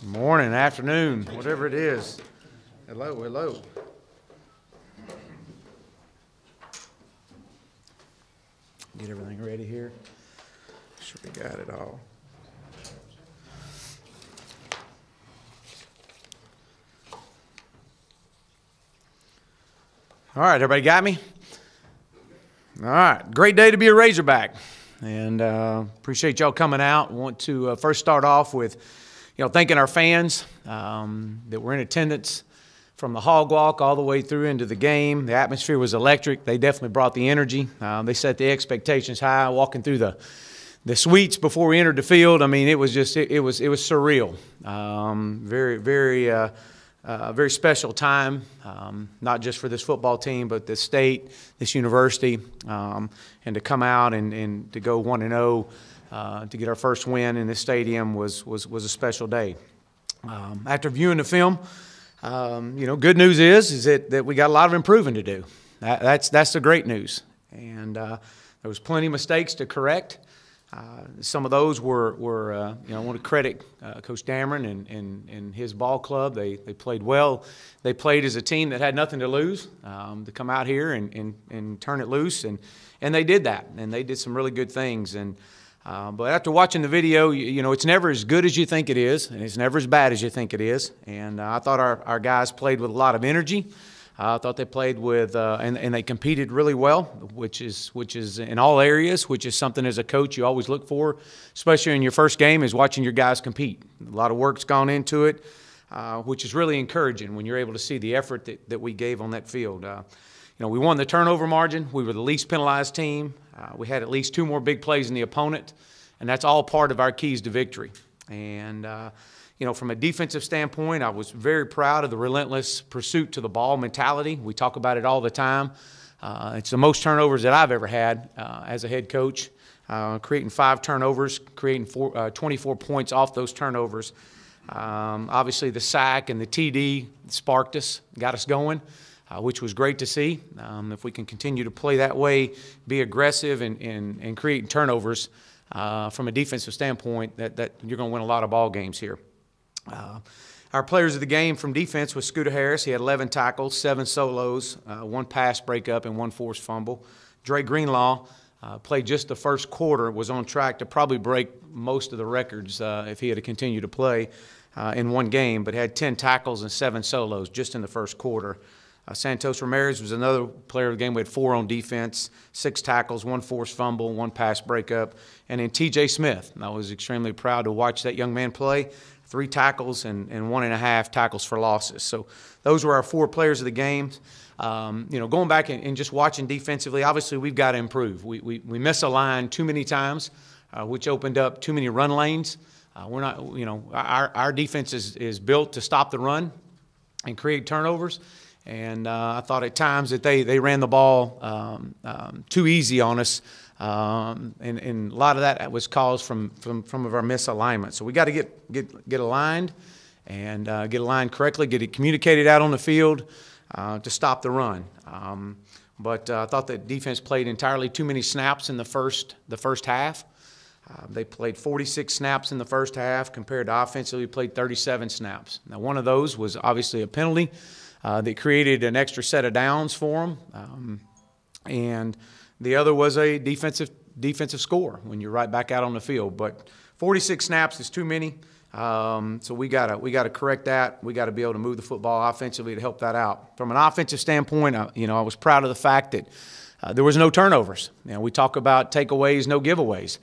Morning, afternoon, whatever it is. Hello, hello. Get everything ready here. Sure we got it all. All right, everybody got me? All right, great day to be a Razorback. And appreciate y'all coming out. Want to first start off with, thanking our fans that were in attendance from the hog walk all the way through into the game. The atmosphere was electric. They definitely brought the energy. They set the expectations high. Walking through the suites before we entered the field, I mean, it was just it was surreal. Very special time, not just for this football team, but this state, this university, and to come out and to go 1-0, to get our first win in this stadium was a special day. After viewing the film, good news is that we got a lot of improving to do. That's the great news, and there was plenty of mistakes to correct. Some of those were I want to credit Coach Dameron and his ball club. They played well. They played as a team that had nothing to lose, to come out here and turn it loose, and they did that, and they did some really good things. And but after watching the video, it's never as good as you think it is, and it's never as bad as you think it is. And I thought our guys played with a lot of energy. I thought they played with and they competed really well, which is in all areas, which is something as a coach you always look for, especially in your first game, is watching your guys compete. A lot of work's gone into it, which is really encouraging when you're able to see the effort that we gave on that field. We won the turnover margin. We were the least penalized team. We had at least 2 more big plays than the opponent, and that's all part of our keys to victory. And from a defensive standpoint, I was very proud of the relentless pursuit to the ball mentality. We talk about it all the time. It's the most turnovers that I've ever had as a head coach, creating 5 turnovers, creating 24 points off those turnovers. Obviously, the sack and the TD sparked us, got us going, which was great to see. If we can continue to play that way, be aggressive and create turnovers from a defensive standpoint, that you're going to win a lot of ball games here. Our players of the game from defense was Scooter Harris. He had 11 tackles, 7 solos, 1 pass breakup, and 1 forced fumble. Dre Greenlaw played just the first quarter, was on track to probably break most of the records if he had to continue to play in one game, but had 10 tackles and 7 solos just in the first quarter. Santos Ramirez was another player of the game. We had 4 on defense, 6 tackles, 1 forced fumble, 1 pass breakup. And then T.J. Smith. I was extremely proud to watch that young man play. 3 tackles and 1.5 tackles for losses. So those were our 4 players of the game. Going back and just watching defensively, obviously we've got to improve. We misaligned too many times, which opened up too many run lanes. We're not, our defense is built to stop the run and create turnovers. And I thought at times that they ran the ball too easy on us. And a lot of that was caused from some of our misalignment. So we got to get aligned and get aligned correctly, get it communicated out on the field to stop the run. But I thought that defense played entirely too many snaps in the first half. They played 46 snaps in the first half compared to offensively we played 37 snaps. Now one of those was obviously a penalty that created an extra set of downs for them. And the other was a defensive score when you're right back out on the field. But 46 snaps is too many, so we gotta correct that. We got to be able to move the football offensively to help that out. From an offensive standpoint, I was proud of the fact that there was no turnovers. We talk about takeaways, no giveaways,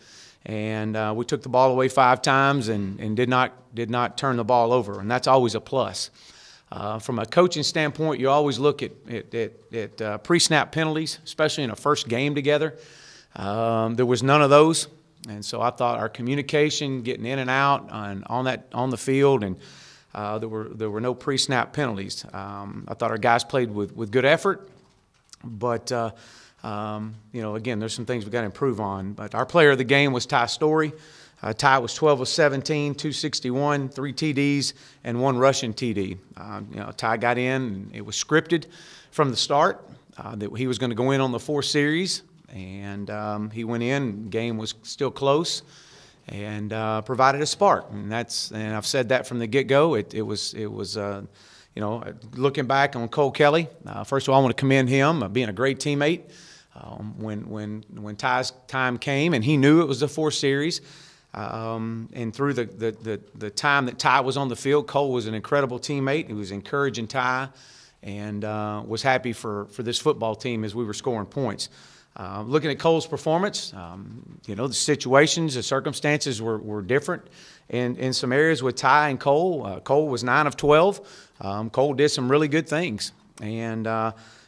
and we took the ball away 5 times and did not turn the ball over, and that's always a plus. From a coaching standpoint, you always look at pre-snap penalties, especially in a first game together. There was none of those, and so I thought our communication, getting in and out on the field, and there were no pre-snap penalties. I thought our guys played with good effort, but again, there's some things we got to improve on. But our player of the game was Ty Story. Ty was 12 of 17, 261, 3 TDs, and 1 rushing TD. Ty got in, and it was scripted from the start that he was going to go in on the 4 series, and he went in. The game was still close, and provided a spark. And I've said that from the get-go. It was you know, looking back on Cole Kelly, first of all, I want to commend him being a great teammate. When Ty's time came, and he knew it was the fourth series, and through the time that Ty was on the field, Cole was an incredible teammate. He was encouraging Ty, and was happy for this football team as we were scoring points. Looking at Cole's performance, you know, the situations, the circumstances were different in some areas with Ty and Cole. Cole was 9 of 12. Cole did some really good things, and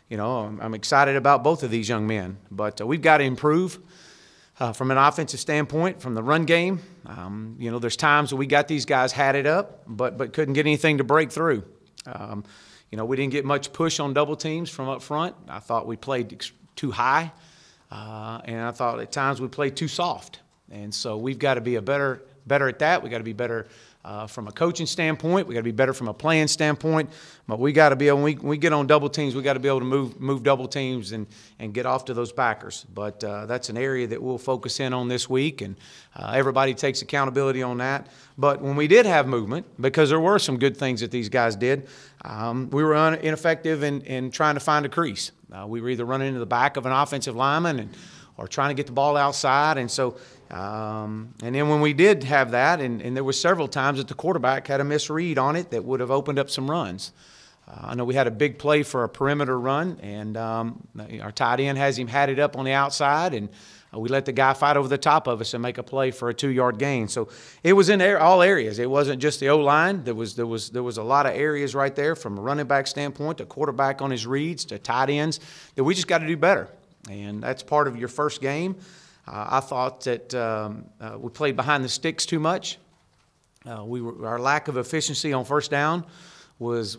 you know, I'm excited about both of these young men. But we've got to improve from an offensive standpoint, from the run game. You know, there's times that we got these guys had it up, but couldn't get anything to break through. You know, we didn't get much push on double teams from up front. I thought we played too high, and I thought at times we played too soft. And so we've got to be better at that. We've got to be better from a coaching standpoint. We've got to be better from a playing standpoint. But we got to be able, when we get on double teams, we got to be able to move double teams and get off to those backers. But that's an area that we'll focus in on this week, and everybody takes accountability on that. But when we did have movement, because there were some good things that these guys did, we were ineffective in trying to find a crease. We were either running into the back of an offensive lineman or trying to get the ball outside. And so, and then when we did have that, and there were several times that the quarterback had a misread on it that would have opened up some runs. I know we had a big play for a perimeter run, and our tight end has him had it up on the outside, and we let the guy fight over the top of us and make a play for a 2-yard gain. So it was in all areas. It wasn't just the O-line. There was a lot of areas right there, from a running back standpoint to quarterback on his reads to tight ends, that we just got to do better. And that's part of your first game. I thought that we played behind the sticks too much. Our lack of efficiency on first down was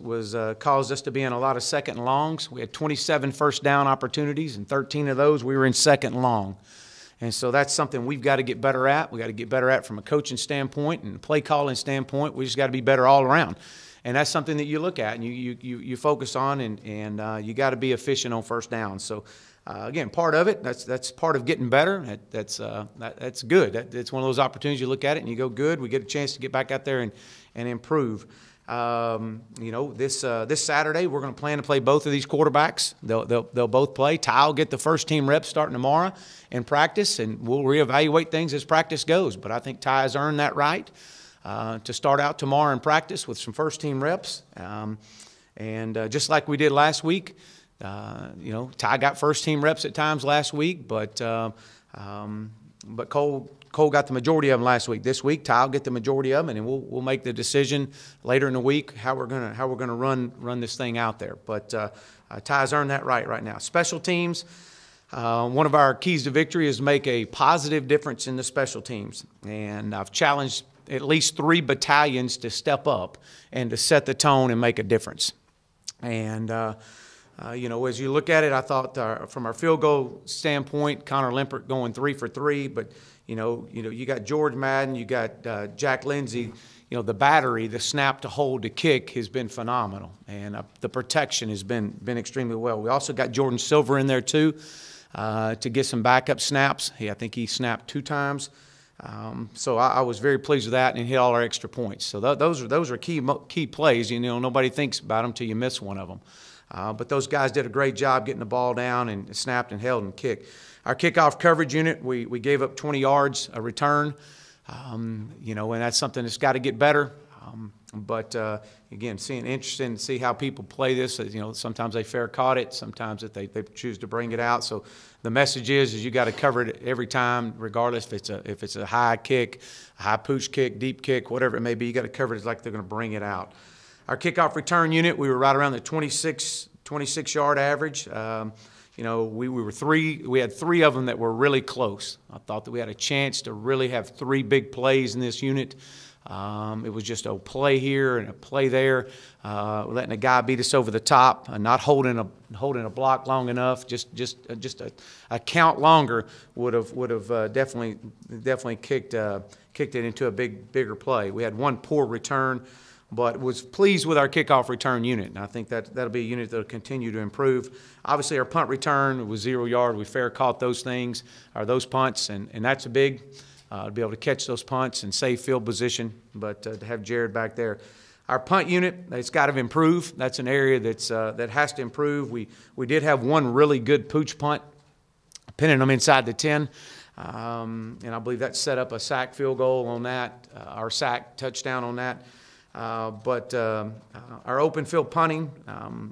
caused us to be in a lot of second and longs. We had 27 first down opportunities, and 13 of those we were in second and long. And so that's something we've got to get better at. We've got to get better at from a coaching standpoint and play calling standpoint. We just got to be better all around. And that's something that you look at and you focus on, and you got to be efficient on first down. So again, part of it, that's part of getting better. That's good. It's one of those opportunities you look at it and you go, good, we get a chance to get back out there and improve. You know, this Saturday we're going to plan to play both of these quarterbacks. They'll both play. Ty will get the first team reps starting tomorrow in practice, and we'll reevaluate things as practice goes. But I think Ty has earned that right to start out tomorrow in practice with some first team reps. And just like we did last week, you know, Ty got first team reps at times last week, but Cole got the majority of them last week. This week, Ty will get the majority of them, and we'll make the decision later in the week how we're gonna run this thing out there. But Ty's earned that right now. Special teams. One of our keys to victory is make a positive difference in the special teams, and I've challenged at least 3 battalions to step up and to set the tone and make a difference. And you know, as you look at it, I thought from our field goal standpoint, Connor Limpert going 3 for 3, but you know, you got George Madden, you got Jack Lindsey. You know, the battery, the snap to hold to kick has been phenomenal, and the protection has been extremely well. We also got Jordan Silver in there too to get some backup snaps. I think he snapped 2 times. So I was very pleased with that, and hit all our extra points. So those are key plays. You know, nobody thinks about them till you miss one of them. But those guys did a great job getting the ball down and snapped and held and kicked. Our kickoff coverage unit, we gave up 20 yards a return. You know, and that's something that's got to get better. But again, interesting to see how people play this. You know, sometimes they fair caught it, sometimes if they choose to bring it out. So the message is you got to cover it every time, regardless if it's a high kick, a high pooch kick, deep kick, whatever it may be. You got to cover it like they're going to bring it out. Our kickoff return unit, we were right around the 26-yard average. You know, we had 3 of them that were really close. I thought that we had a chance to really have 3 big plays in this unit. It was just a play here and a play there, letting a guy beat us over the top, not holding a block long enough. Just a count longer would have definitely kicked it into a bigger play. We had 1 poor return, but was pleased with our kickoff return unit, and I think that'll be a unit that'll continue to improve. Obviously, our punt return was 0 yard. We fair caught those things, or those punts, and that's a big. to be able to catch those punts and save field position, but to have Jared back there. Our punt unit, it's got to improve. That's an area that has to improve. We did have one really good pooch punt, pinning them inside the 10, and I believe that set up a sack field goal on that, our sack touchdown on that. But our open field punting,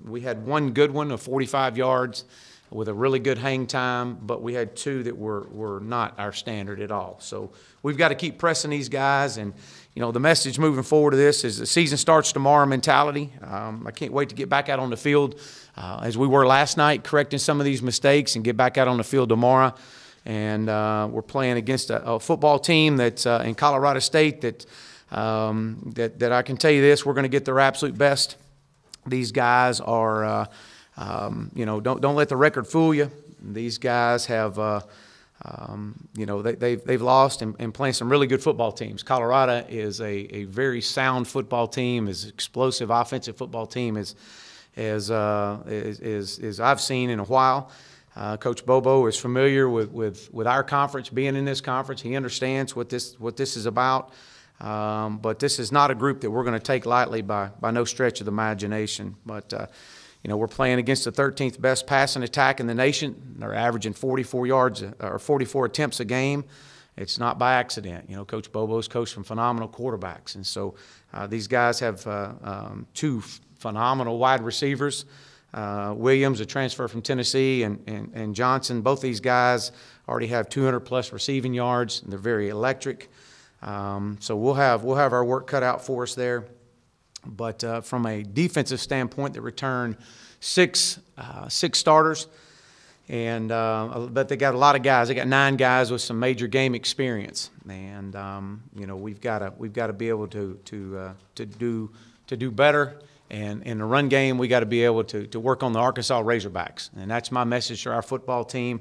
we had one good one of 45 yards with a really good hang time, but we had two that were not our standard at all. So we've got to keep pressing these guys, and the message moving forward to this is the season starts tomorrow mentality. I can't wait to get back out on the field as we were last night, correcting some of these mistakes, and get back out on the field tomorrow. And we're playing against a football team that's in Colorado State that I can tell you this, we're going to get their absolute best. These guys are, don't let the record fool you. These guys have, they've lost and playing some really good football teams. Colorado is a very sound football team, is explosive offensive football team as I've seen in a while. Coach Bobo is familiar with our conference, being in this conference. He understands what this is about. But this is not a group that we're going to take lightly by no stretch of the imagination. But, we're playing against the 13th best passing attack in the nation. They're averaging 44 yards or 44 attempts a game. It's not by accident. Coach Bobo's coached from phenomenal quarterbacks. And so these guys have two phenomenal wide receivers. Williams, a transfer from Tennessee, and Johnson. Both these guys already have 200-plus receiving yards. And they're very electric. So we'll have our work cut out for us there. But from a defensive standpoint, they returned six starters, and but they got a lot of guys. They got 9 guys with some major game experience, and we've got to be able to do better. And in the run game, we got to be able to work on the Arkansas Razorbacks, and that's my message to our football team.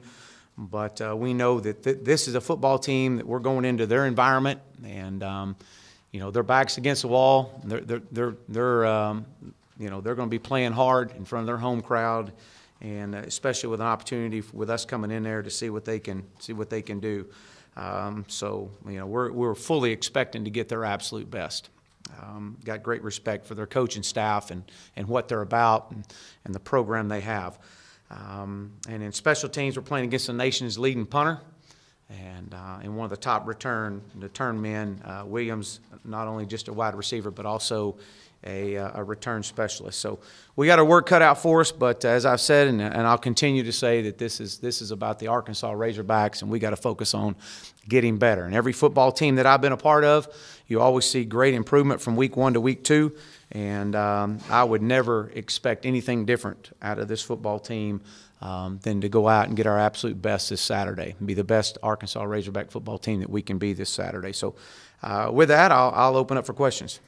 But we know that this is a football team that we're going into their environment, and their backs against the wall. They're going to be playing hard in front of their home crowd, and especially with an opportunity with us coming in there to see what they can do. So we're fully expecting to get their absolute best. Got great respect for their coaching staff and what they're about and the program they have. And in special teams, we're playing against the nation's leading punter and one of the top return men, Williams, not only just a wide receiver, but also a return specialist. So we got our work cut out for us, but as I've said, and I'll continue to say, that this is about the Arkansas Razorbacks, and we got to focus on getting better. And every football team that I've been a part of, you always see great improvement from week 1 to week 2. And I would never expect anything different out of this football team than to go out and get our absolute best this Saturday and be the best Arkansas Razorback football team that we can be this Saturday. So with that, I'll open up for questions.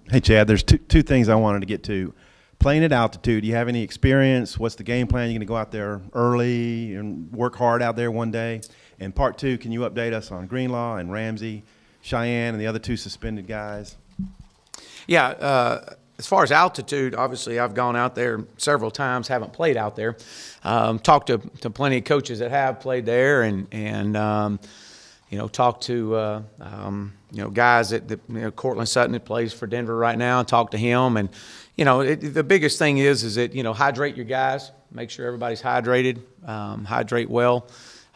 Hey, Chad, there's two things I wanted to get to. Playing at altitude, do you have any experience? What's the game plan? You're going to go out there early and work hard out there one day? And part 2, can you update us on Greenlaw and Ramsey, Cheyenne, and the other 2 suspended guys? Yeah, as far as altitude, obviously I've gone out there several times, haven't played out there. Talked to plenty of coaches that have played there, and talked to guys that Cortland Sutton that plays for Denver right now. Talked to him, and the biggest thing is that hydrate your guys, make sure everybody's hydrated, hydrate well.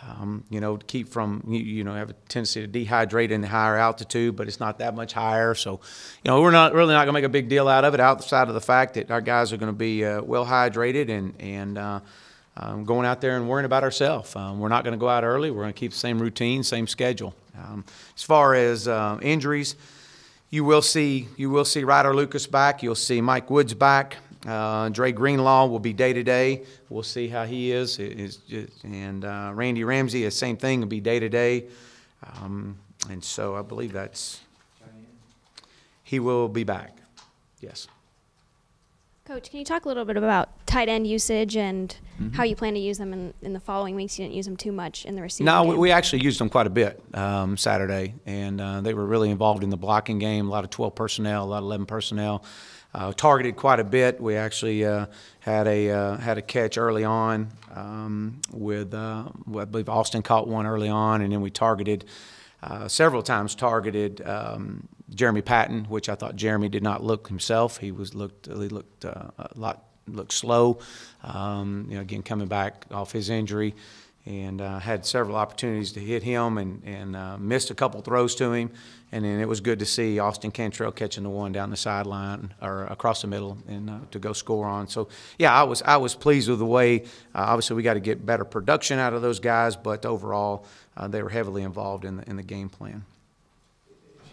To keep from, have a tendency to dehydrate in the higher altitude, but it's not that much higher. So, we're not really not going to make a big deal out of it outside of the fact that our guys are going to be well hydrated and going out there and worrying about ourselves. We're not going to go out early. We're going to keep the same routine, same schedule. As far as injuries, you will see Ryder Lucas back. You'll see Mike Woods back. Dre Greenlaw will be day-to-day. We'll see how he is. And Randy Ramsey, the same thing, will be day-to-day. And so I believe he will be back. Yes. Coach, can you talk a little bit about tight end usage and how you plan to use them in the following weeks? You didn't use them too much in the receiving No, game. we actually used them quite a bit Saturday, and they were really involved in the blocking game. A lot of 12 personnel, a lot of 11 personnel. Targeted quite a bit. We actually had a catch early on with I believe Austin caught one early on, and then we targeted several times. Jeremy Patton, which I thought Jeremy did not look himself. He looked slow. Again, coming back off his injury, and had several opportunities to hit him, and missed a couple throws to him. And then it was good to see Austin Cantrell catching the one down the sideline or across the middle and to go score on. So yeah, I was pleased with the way. Obviously, we got to get better production out of those guys, but overall, they were heavily involved in the game plan.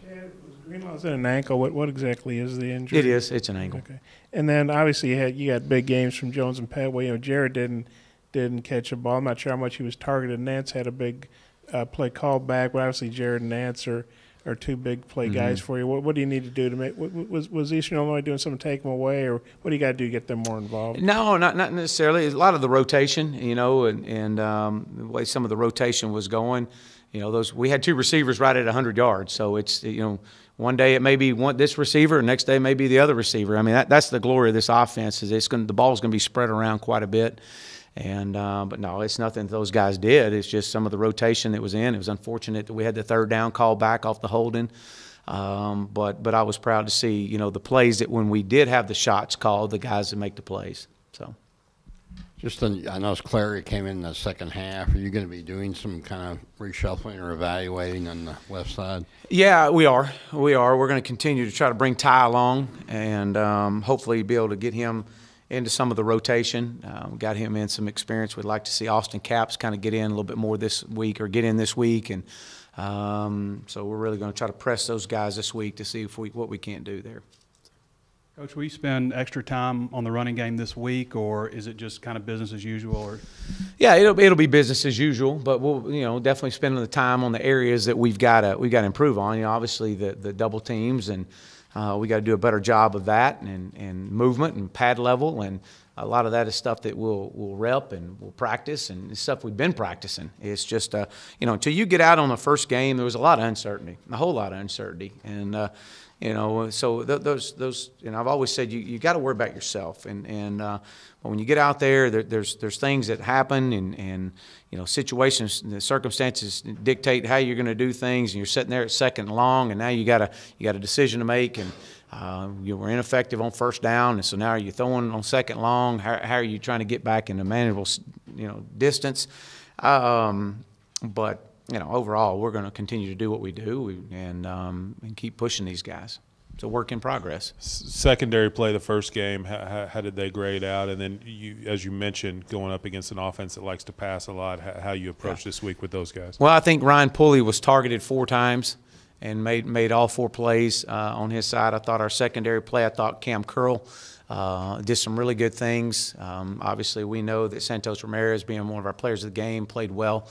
Chad, was Greenlaw's in an ankle? What exactly is the injury? It is. It's an ankle. Okay. And then obviously you got big games from Jones and Petway. Jared didn't catch a ball. I'm not sure how much he was targeted. Nance had a big play called back, but obviously Jared and Nance are two big play guys for you. What do you need to do to make? Was Eastern Illinois doing something to take them away, or what do you got to do to get them more involved? No, not necessarily. A lot of the rotation, and the way some of the rotation was going, we had two receivers right at 100 yards. So it's one day it may be this receiver, next day it may be the other receiver. I mean that's the glory of this offense is the ball's going to be spread around quite a bit. And but no, it's nothing those guys did. It's just some of the rotation that was in. It was unfortunate that we had the third down call back off the holding. But I was proud to see the plays that when we did have the shots called, the guys that make the plays. So. I noticed Clary came in the second half. Are you going to be doing some kind of reshuffling or evaluating on the left side? Yeah, we are. We're going to continue to try to bring Ty along and hopefully be able to get him into some of the rotation. Got him in some experience. We'd like to see Austin Capps kind of get in a little bit more this week. And so we're really going to try to press those guys this week to see what we can't do there. Coach, will you spend extra time on the running game this week, or is it just kind of business as usual? Or? Yeah, it'll be business as usual, but we'll definitely spend the time on the areas that we've got to improve on. Obviously the double teams and. We got to do a better job of that and movement and pad level, and a lot of that is stuff that we'll rep and we'll practice, and it's stuff we've been practicing. It's just until you get out on the first game, there was a lot of uncertainty, a whole lot of uncertainty, and so those I've always said you got to worry about yourself, but when you get out there, there's things that happen and situations, the circumstances dictate how you're going to do things, and you're sitting there at second and long, and now you got a decision to make, and you were ineffective on first down, and so now you're throwing on second long. How are you trying to get back in a manageable distance? But overall, we're going to continue to do what we do and keep pushing these guys. It's a work in progress. Secondary play the first game, how did they grade out? And then, as you mentioned, going up against an offense that likes to pass a lot, how you approach this week with those guys? Well, I think Ryan Pulley was targeted 4 times and made all 4 plays on his side. I thought our secondary play, I thought Cam Curl did some really good things. Obviously, we know that Santos Ramirez, being one of our players of the game, played well.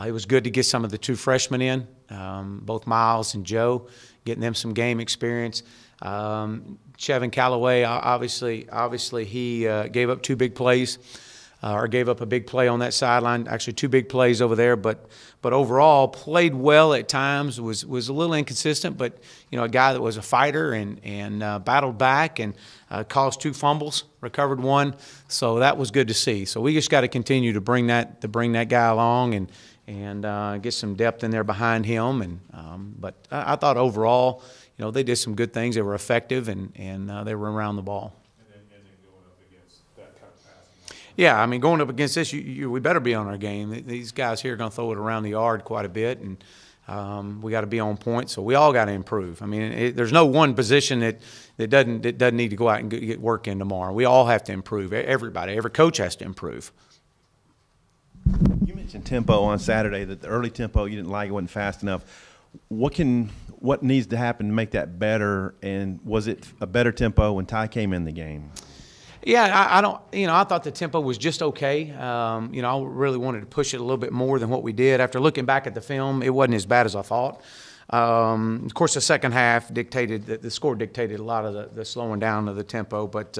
It was good to get some of the 2 freshmen in, both Miles and Joe, getting them some game experience. Chevin Callaway, obviously he gave up 2 big plays, or gave up a big play on that sideline. Actually, 2 big plays over there, but overall played well at times. Was a little inconsistent, but a guy that was a fighter and battled back and caused 2 fumbles, recovered 1. So that was good to see. So we just got to continue to bring that guy along and get some depth in there behind him. But I thought overall, they did some good things. They were effective and they were around the ball. And then going up against that kind of passing. Yeah, I mean, going up against this, we better be on our game. These guys here are going to throw it around the yard quite a bit, and we got to be on point. So we all got to improve. I mean, there's no one position that doesn't need to go out and get work in tomorrow. We all have to improve. Everybody, every coach has to improve. You mentioned tempo on Saturday, that the early tempo you didn't like, it wasn't fast enough. What needs to happen to make that better, and was it a better tempo when Ty came in the game? Yeah, I thought the tempo was just okay. I really wanted to push it a little bit more than what we did. After looking back at the film, it wasn't as bad as I thought. Of course, the second half the score dictated a lot of the slowing down of the tempo, but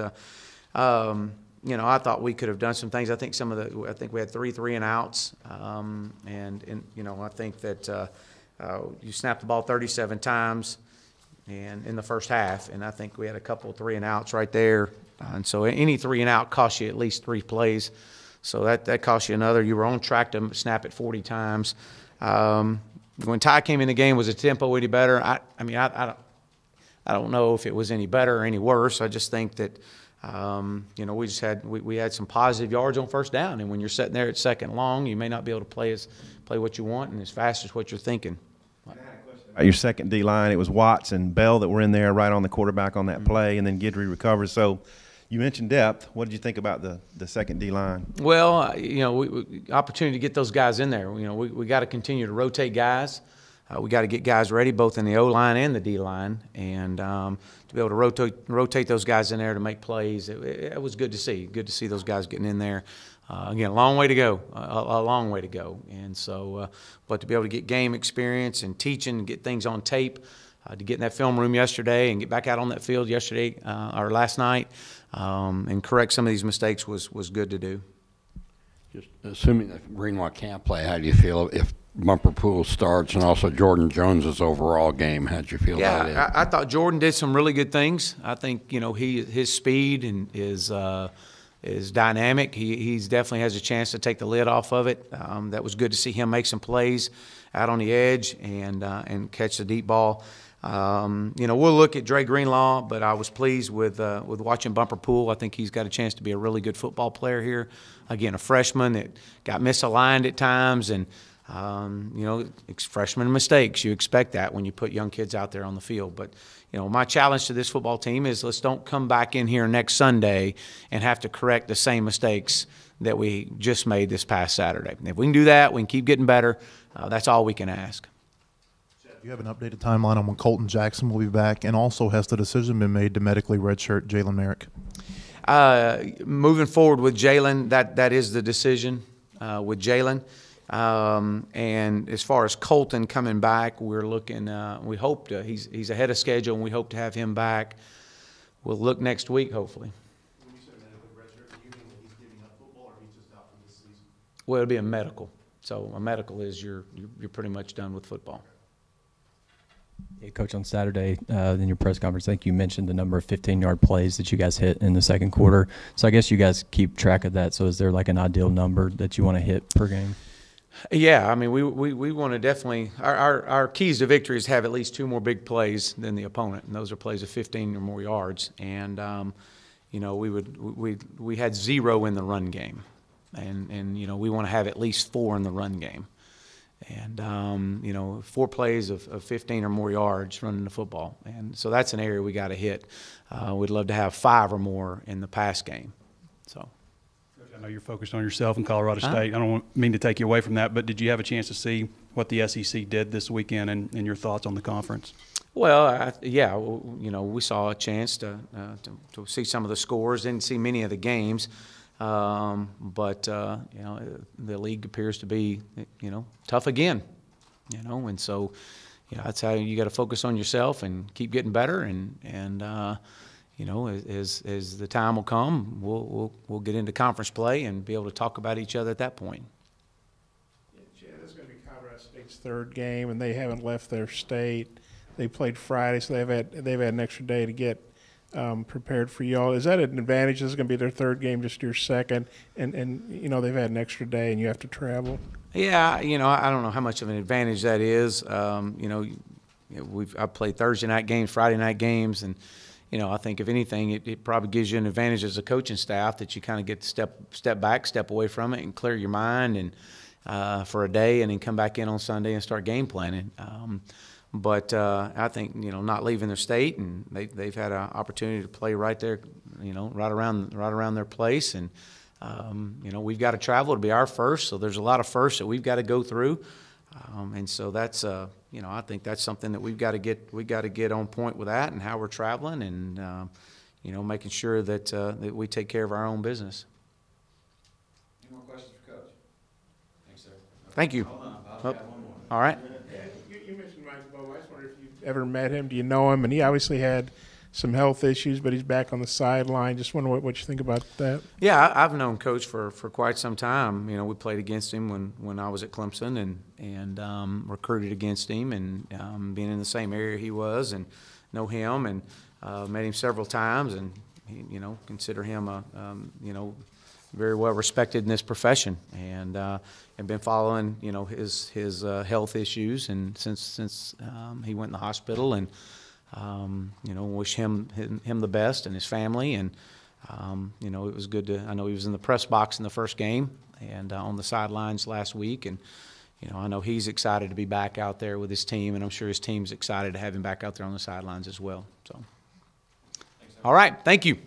You know, I thought we could have done some things. I think I think we had 3 and outs. And, you know, I think that you snapped the ball 37 times and in the first half, and I think we had a couple 3 and outs right there. And so any 3 and out costs you at least 3 plays. So that cost you another. You were on track to snap it 40 times. When Ty came in the game, was the tempo any better? I mean, I don't know if it was any better or any worse. I just think that, you know, we had some positive yards on first down. And when you're sitting there at second long, you may not be able to play what you want and as fast as what you're thinking. Your second D line, it was Watts and Bell that were in there right on the quarterback on that play, and then Guidry recovers. So you mentioned depth. What did you think about the second D line? Well, you know, opportunity to get those guys in there. You know, we got to continue to rotate guys. We got to get guys ready, both in the O line and the D line, and to be able to rotate those guys in there to make plays. It was good to see. Good to see those guys getting in there. Again, a long way to go. A long way to go. And so, but to be able to get game experience and teaching, and get things on tape, to get in that film room yesterday and get back out on that field yesterday or last night, and correct some of these mistakes was good to do. Just assuming that Greenlaw can't play, how do you feel if Bumper Pool starts, and also Jordan Jones's overall game? How did you feel about it? Yeah, I thought Jordan did some really good things. I think, you know, his speed and is dynamic. He's definitely has a chance to take the lid off of it. That was good to see him make some plays out on the edge and catch the deep ball. You know, we'll look at Dre Greenlaw, but I was pleased with watching Bumper Pool. I think he's got a chance to be a really good football player here. Again, a freshman that got misaligned at times, and you know, freshman mistakes. You expect that when you put young kids out there on the field. But, you know, my challenge to this football team is let's don't come back in here next Sunday and have to correct the same mistakes that we just made this past Saturday. If we can do that, we can keep getting better. That's all we can ask. Do you have an updated timeline on when Colton Jackson will be back? And also, has the decision been made to medically redshirt Jalen Merrick? Moving forward with Jalen, that is the decision with Jalen. And as far as Colton coming back, we're looking. We hope he's ahead of schedule, and we hope to have him back. We'll look next week, hopefully. When you say medically redshirt, do you mean that he's giving up football, or he's just out for this season? Well, it'll be a medical. So a medical is you're pretty much done with football. Yeah, Coach, on Saturday in your press conference, I think you mentioned the number of 15-yard plays that you guys hit in the second quarter. So I guess you guys keep track of that. So is there like an ideal number that you want to hit per game? Yeah, I mean, we want to definitely our keys to victory is have at least 2 more big plays than the opponent, and those are plays of 15 or more yards. And you know, we had 0 in the run game, and you know, we want to have at least 4 in the run game. And, you know, 4 plays of 15 or more yards running the football. And so that's an area we got to hit. We'd love to have 5 or more in the pass game. So, I know you're focused on yourself in Colorado State. I don't mean to take you away from that, but did you have a chance to see what the SEC did this weekend and your thoughts on the conference? well, yeah, you know, we saw a chance to see some of the scores. Didn't see many of the games. But you know, the league appears to be, you know, tough again, you know, and so, you know, that's how you got to focus on yourself and keep getting better. And you know, as the time will come, we'll get into conference play and be able to talk about each other at that point. Yeah, this is going to be Colorado State's 3rd game, and they haven't left their state. They played Friday, so they've had an extra day to get prepared for y'all. Is that an advantage? This is going to be their 3rd game, just your 2nd, and you know, they've had an extra day and you have to travel. Yeah, you know, I don't know how much of an advantage that is. You know, I've played Thursday night games, Friday night games, and you know, I think if anything, it probably gives you an advantage as a coaching staff that you kind of get to step back, step away from it, and clear your mind and for a day, and then come back in on Sunday and start game planning. But I think, you know, not leaving their state, and they've had an opportunity to play right there, you know, right around their place, and you know, we've got to travel to be our first, so there's a lot of firsts that we've got to go through, and so that's you know, I think that's something that we got to get on point with that and how we're traveling, and you know, making sure that that we take care of our own business. Any more questions for Coach? Thanks, sir. Thank you. Hold on, Bob. Got one more. All right. You mentioned Mike Bowe. I just wonder if you've ever met him. Do you know him? And he obviously had some health issues, but he's back on the sideline. Just wonder what you think about that. Yeah, I've known Coach for quite some time. You know, we played against him when I was at Clemson and recruited against him, and being in the same area he was, and know him, and met him several times, and you know, consider him a you know, very well respected in this profession, and been following, you know, his health issues, and since he went in the hospital, and you know, wish him the best and his family, and you know, it was good to. I know he was in the press box in the first game and on the sidelines last week, and you know, I know he's excited to be back out there with his team, and I'm sure his team's excited to have him back out there on the sidelines as well. So, all right, thank you.